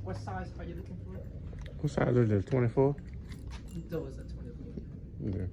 What size are you looking for? What size is this? 24? Those are 24. Yeah.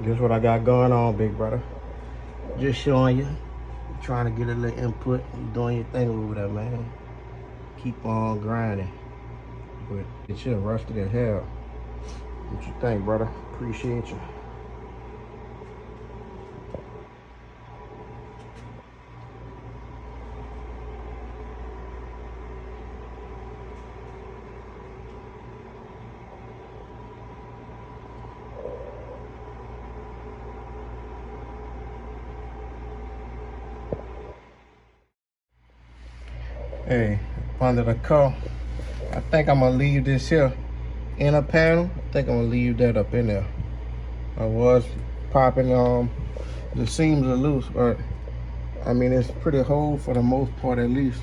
This what I got going on, big brother. Just showing you. Trying to get a little input. You doing your thing over there, man. Keep on grinding. But it should rusted as hell. What you think, brother? Appreciate you. Hey, under the car. I think I'm gonna leave this here inner panel. I think I'm gonna leave that up in there. I was popping the seams are loose, but I mean it's pretty whole for the most part, at least.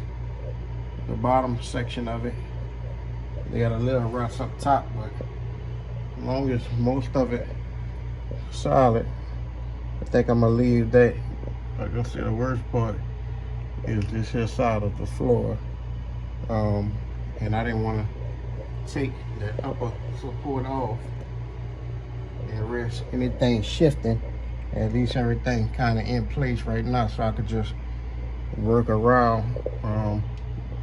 The bottom section of it, they got a little rust up top, but as long as most of it solid, I think I'm gonna leave that. Like I said, the worst part is this here side of the floor. And I didn't want to take the upper support off and risk anything shifting. At least everything kind of in place right now, so I could just work around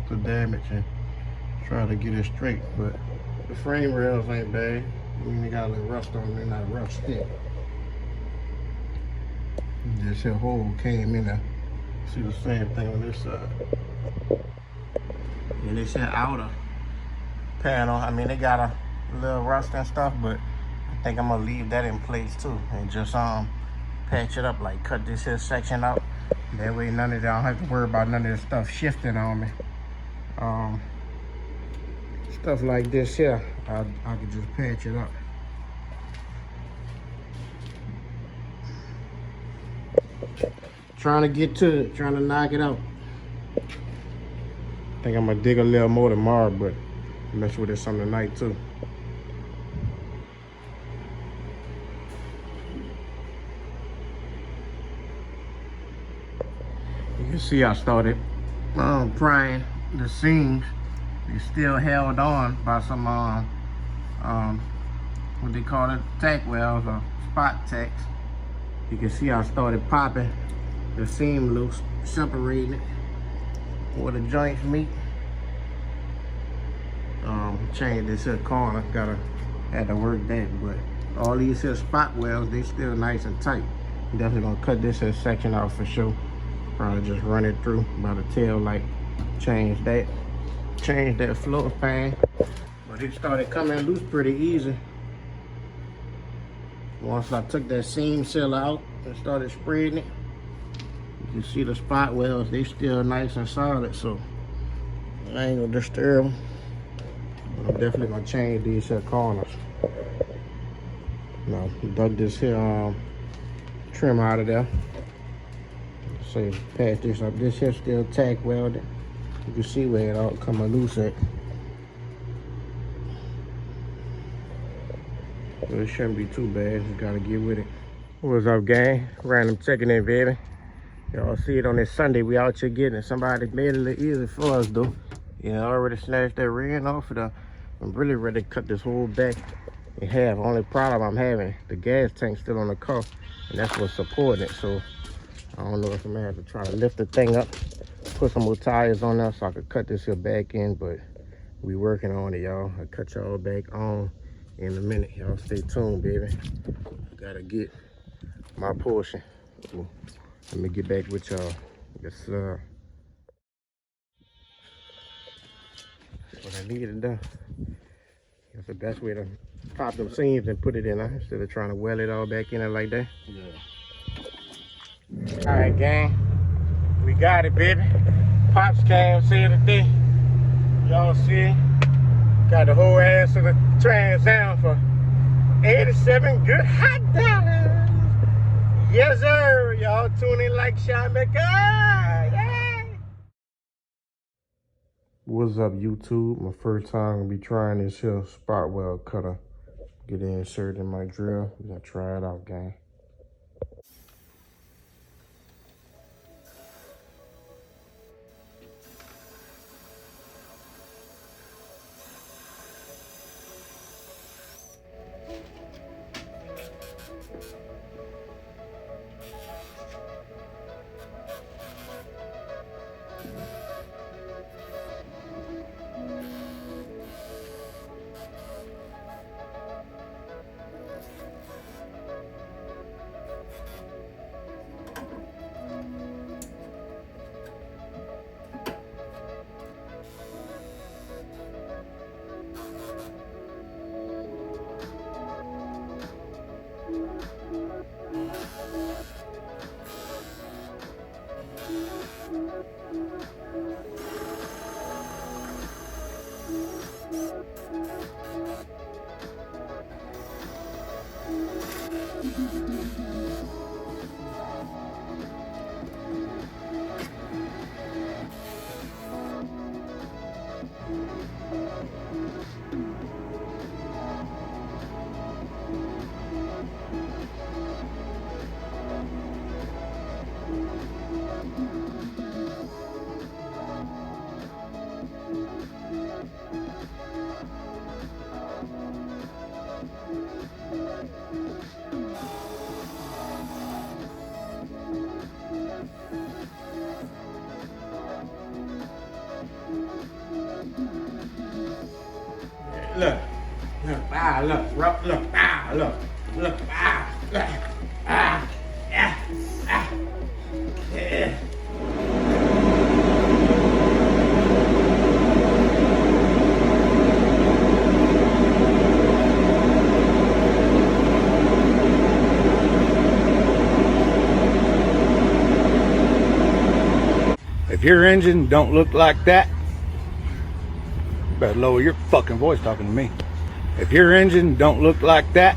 the damage and try to get it straight. But the frame rails ain't bad. I mean, they got a little rust on them, they're not rough stick. This here hole came in there. See the same thing on this side. And this here outer panel, I mean, they got a little rust and stuff, but I think I'm gonna leave that in place too and just patch it up, like cut this here section out. That way none of that, I don't have to worry about none of this stuff shifting on me. Stuff like this here, I could just patch it up. Trying to get to it, trying to knock it out. I think I'm gonna dig a little more tomorrow, but mess with it some tonight too. You can see I started prying the seams. They still held on by some what they call it, tack welds or spot tacks. You can see I started popping the seam loose, separating it where the joints meet. Change this here corner, had to work that, but all these here spot welds, they still nice and tight. Definitely gonna cut this here section out for sure. Probably just run it through by the tail light, change that floor fan. But it started coming loose pretty easy. Once I took that seam sealer out and started spreading it, you can see the spot welds, they still nice and solid, so I ain't gonna disturb them. I'm definitely gonna change these here corners. Now, dug this here trim out of there. So patch this up. This here still tack welded. You can see where it all coming loose at. But it shouldn't be too bad. Just gotta get with it. What's up, gang? Random checking in, baby. Y'all see it on this Sunday. We out here getting it. Somebody made it a little easy for us though. Yeah, I already snatched that ring off of the. I'm really ready to cut this whole back in half. Only problem I'm having, the gas tank still on the car, and that's what's supporting it. So I don't know if I'm gonna have to try to lift the thing up, put some more tires on there so I could cut this here back in, but we working on it, y'all. I'll cut y'all back on in a minute. Y'all stay tuned, baby. I gotta get my portion. Ooh, let me get back with y'all. Yes, sir. That's what I needed done. That's the best way to pop them seams and put it in there instead of trying to weld it all back in there like that. Yeah. All right, gang. We got it, baby. Pops cam see it today. Y'all see? Got the whole ass of the Trans Am for 87 good hot dollars. Yes, sir. Y'all tune in like Sean Maker. Yay! What's up, YouTube? My first time gonna be trying this here spot weld cutter. Get it inserted in my drill. We're gonna try it out, gang. Look, look, yeah. If your engine don't look like that, you better lower your fucking voice talking to me. If your engine don't look like that,